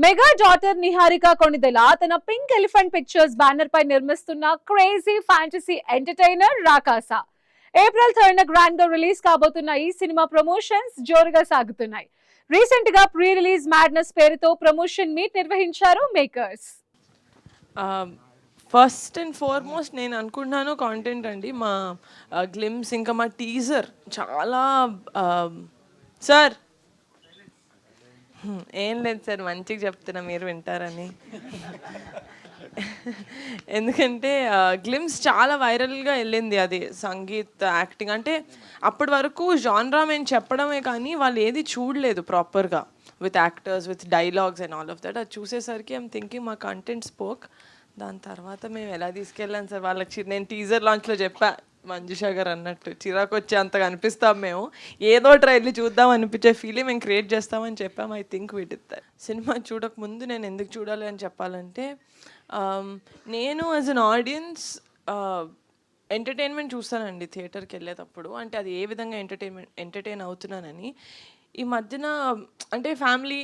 Mega daughter Niharika Konidela తన pink elephant pictures banner పై నిర్మిస్తున్న crazy fantasy entertainer Rakasa. April 3న గ్రాండ్ గా రిలీజ్ కాబోతున్న ఈ సినిమా ప్రమోషన్స్ జోరుగా సాగుతున్నాయి. రీసెంట్ గా ప్రీ రిలీజ్ మ్యాడ్నెస్ పేరుతో ప్రమోషన్ మీట్ నిర్వహించారు మేకర్స్. ఫస్ట్ అండ్ ఫార్మోస్ట్ నేను అనుకుంటున్నాను కాంటెంట్ అండి. మా గ్లిమ్స్ ఇంకా మా టీజర్ చాలా సార్ ఏం లేదు సార్, మంచిగా చెప్తున్నా మీరు వింటారని. ఎందుకంటే గ్లిమ్స్ చాలా వైరల్గా వెళ్ళింది. అది సంగీత్, యాక్టింగ్ అంటే అప్పటి వరకు జాన్రా మేము చెప్పడమే కానీ వాళ్ళు ఏది చూడలేదు ప్రాపర్గా with actors, with dialogues and all of that. అది చూసేసరికి ఐమ్ థింకింగ్ మా కంటెంట్ స్పోక్. దాని తర్వాత మేము ఎలా తీసుకెళ్ళాను సార్ వాళ్ళకి. నేను టీజర్ లాంచ్లో చెప్పా, మంజుషా గారు అన్నట్టు చిరాకు వచ్చే అంతగా అనిపిస్తాం మేము, ఏదో ట్రైల్ని చూద్దాం అనిపించే ఫీలింగ్ మేము క్రియేట్ చేస్తామని చెప్పాము. I think we hit it that. Cinema చూడకముందు నేను ఎందుకు చూడాలి అని చెప్పాలంటే, నేను యాజ్ అన్ ఆడియన్స్ ఎంటర్టైన్మెంట్ చూస్తానండి థియేటర్కి వెళ్ళేటప్పుడు. అంటే అది ఏ విధంగా ఎంటర్టైన్ అవుతున్నానని. ఈ మధ్యన అంటే ఫ్యామిలీ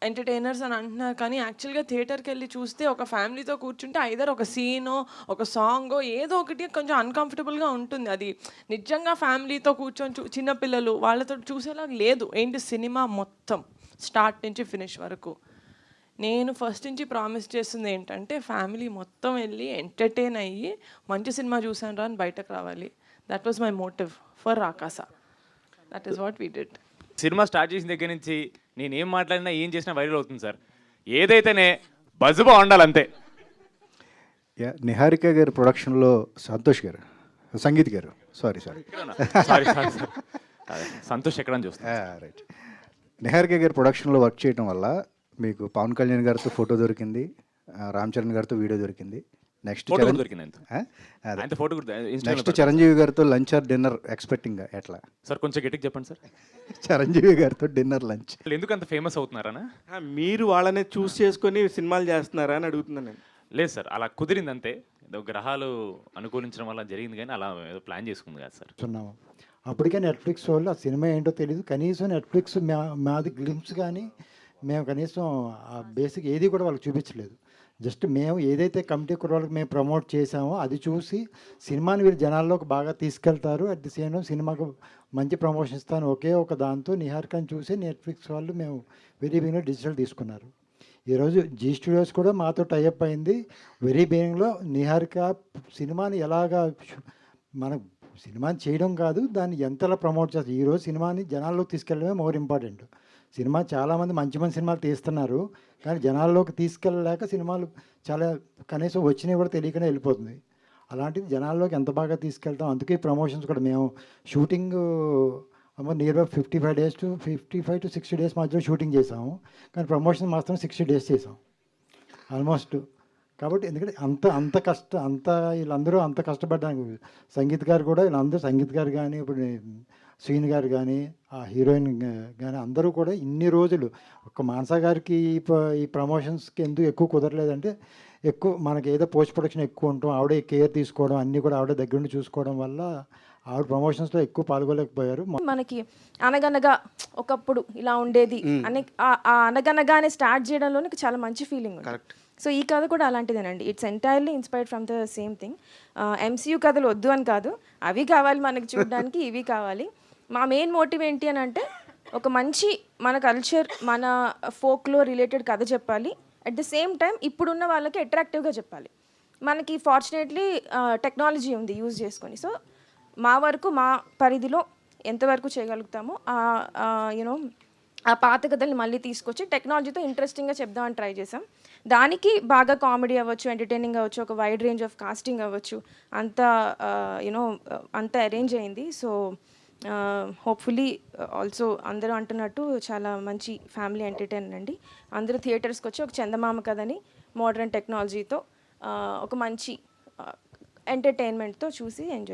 ఎంటర్టైనర్స్ అని అంటున్నారు కానీ యాక్చువల్గా థియేటర్కి వెళ్ళి చూస్తే ఒక ఫ్యామిలీతో కూర్చుంటే ఐదర్ ఒక సీనో ఒక సాంగో ఏదో ఒకటి కొంచెం అన్కంఫర్టబుల్గా ఉంటుంది. అది నిజంగా ఫ్యామిలీతో కూర్చొని చిన్నపిల్లలు వాళ్ళతో చూసేలా లేదు. ఏంటి సినిమా మొత్తం స్టార్ట్ నుంచి ఫినిష్ వరకు. నేను ఫస్ట్ నుంచి ప్రామిస్ చేస్తుంది ఏంటంటే ఫ్యామిలీ మొత్తం వెళ్ళి ఎంటర్టైన్ అయ్యి మంచి సినిమా చూసాను రా అని బయటకు రావాలి. That was my motive for Rakasa. That is what we did. Cinema start చేసిన దగ్గర నుంచి నేను ఏం మాట్లాడినా ఏం చేసినా వైరల్ అవుతుంది సార్. ఏదైతేనే బజ్ బాగుండాలి అంతే. నిహారిక గారి ప్రొడక్షన్లో సంతోష్ గారు, సంగీత్ గారు, సారీ సంతోష్ ఎక్కడ చూస్తా. రైట్. నిహారిక గారి ప్రొడక్షన్లో వర్క్ చేయడం వల్ల మీకు పవన్ కళ్యాణ్ గారితో ఫోటో దొరికింది, రామ్ చరణ్ గారితో వీడియో దొరికింది. నెక్స్ట్ చిరంజీవి గారితో లంచ్ ఆర్ డిన్నర్ ఎక్స్పెక్టింగ్ ఎట్లా సార్? కొంచెం గట్టిగా చెప్పండి సార్. చిరంజీవి గారితో డిన్నర్ లంచ్ ఎందుకు అంత ఫేమస్ అవుతున్నారా? మీరు వాళ్ళని చూస్ చేసుకొని సినిమాలు చేస్తున్నారా అని అడుగుతున్నాను నేను. లేదు సార్, అలా కుదిరింది అంతే. గ్రహాలు అనుకూలించడం వల్ల జరిగింది కానీ అలా ఏదో ప్లాన్ చేసుకుంది కదా సార్. చూస్తున్నాము అప్పటికే నెట్ఫ్లిక్స్ వాళ్ళు ఆ సినిమా ఏంటో తెలియదు. కనీసం నెట్ఫ్లిక్స్ మాది గ్లిమ్స్ కానీ మేము కనీసం ఆ బేసిక్ ఏది కూడా వాళ్ళకి చూపించలేదు. జస్ట్ మేము ఏదైతే కమిటీ కుర్రాళ్ళకి మేము ప్రమోట్ చేసామో అది చూసి సినిమాని వీళ్ళు జనాల్లోకి బాగా తీసుకెళ్తారు, అట్ ది సేమ్ టైం సినిమాకు మంచి ప్రమోషన్ ఇస్తాను ఒకే ఒక దాంతో నిహారికని చూసి నెట్ఫ్లిక్స్ వాళ్ళు మేము వెరీ బిగినింగ్లో డిజిటల్ తీసుకున్నారు. ఈరోజు జీ స్టూడియోస్ కూడా మాతో టైఅప్ అయింది. వెరీ బిగినింగ్లో నిహారిక సినిమాని ఎలాగా మన సినిమాని చేయడం కాదు, దాన్ని ఎంతలా ప్రమోట్ చేస్తారు. ఈరోజు సినిమాని జనాల్లోకి తీసుకెళ్ళడమే మోర్ ఇంపార్టెంట్. సినిమా చాలామంది మంచి మంచి సినిమాలు తీస్తున్నారు కానీ జనాల్లోకి తీసుకెళ్ళలేక సినిమాలు చాలా కనీసం వచ్చినవి కూడా తెలియకనే వెళ్ళిపోతుంది. అలాంటిది జనాల్లోకి ఎంత బాగా తీసుకెళ్తాం. అందుకే ప్రమోషన్స్ కూడా మేము shooting near by 55 to 60 days మధ్యలో షూటింగ్ చేసాము కానీ ప్రమోషన్ మాత్రం 60 డేస్ చేసాం ఆల్మోస్ట్. కాబట్టి ఎందుకంటే అంత వీళ్ళందరూ అంత కష్టపడ్డానికి సంగీత్ గారు కూడా వీళ్ళందరూ సంగీత్ గారు కానీ ఇప్పుడు శ్రీని గారు కానీ ఆ హీరోయిన్ కానీ అందరూ కూడా ఇన్ని రోజులు ఒక మానసా గారికి ఈ ప్రమోషన్స్కి ఎందుకు ఎక్కువ కుదరలేదంటే ఎక్కువ మనకి ఏదో పోస్ట్ ప్రొడక్షన్ ఎక్కువ ఉంటాం, ఆవిడే కేర్ తీసుకోవడం అన్నీ కూడా ఆవిడ దగ్గర నుండి చూసుకోవడం వల్ల ఆవిడ ప్రమోషన్స్లో ఎక్కువ పాల్గొలేకపోయారు. మనకి అనగనగా ఒకప్పుడు ఇలా ఉండేది అని ఆ అనగనగానే స్టార్ట్ చేయడంలోనే చాలా మంచి ఫీలింగ్ ఉంది. సో ఈ కథ కూడా అలాంటిదేనండి. It's entirely inspired from the same thing. MCU కథలు వద్దు అని కాదు, అవి కావాలి మనకి చూడడానికి, ఇవి కావాలి. మా మెయిన్ మోటివ్ ఏంటి అని అంటే ఒక మంచి మన కల్చర్, మన ఫోక్లో రిలేటెడ్ కథ చెప్పాలి. అట్ ద సేమ్ టైం ఇప్పుడున్న వాళ్ళకి అట్రాక్టివ్గా చెప్పాలి. మనకి ఫార్చునేట్లీ టెక్నాలజీ ఉంది యూజ్ చేసుకొని. సో మా వరకు మా పరిధిలో ఎంతవరకు చేయగలుగుతామో యూనో ఆ పాత కథల్ని మళ్ళీ తీసుకొచ్చి టెక్నాలజీతో ఇంట్రెస్టింగ్గా చెప్దామని ట్రై చేసాం. దానికి బాగా కామెడీ అవ్వచ్చు, ఎంటర్టైనింగ్ అవ్వచ్చు, ఒక వైడ్ రేంజ్ ఆఫ్ కాస్టింగ్ అవ్వచ్చు, అంతా అంతా అరేంజ్ అయింది. సో హోప్ఫుల్లీ ఆల్సో అందరూ అంటున్నట్టు చాలా మంచి ఫ్యామిలీ ఎంటర్టైనర్ అండి. అందరూ థియేటర్స్కి వచ్చి ఒక చందమామ కథని మోడర్న్ టెక్నాలజీతో ఒక మంచి ఎంటర్టైన్మెంట్తో చూసి ఎంజాయ్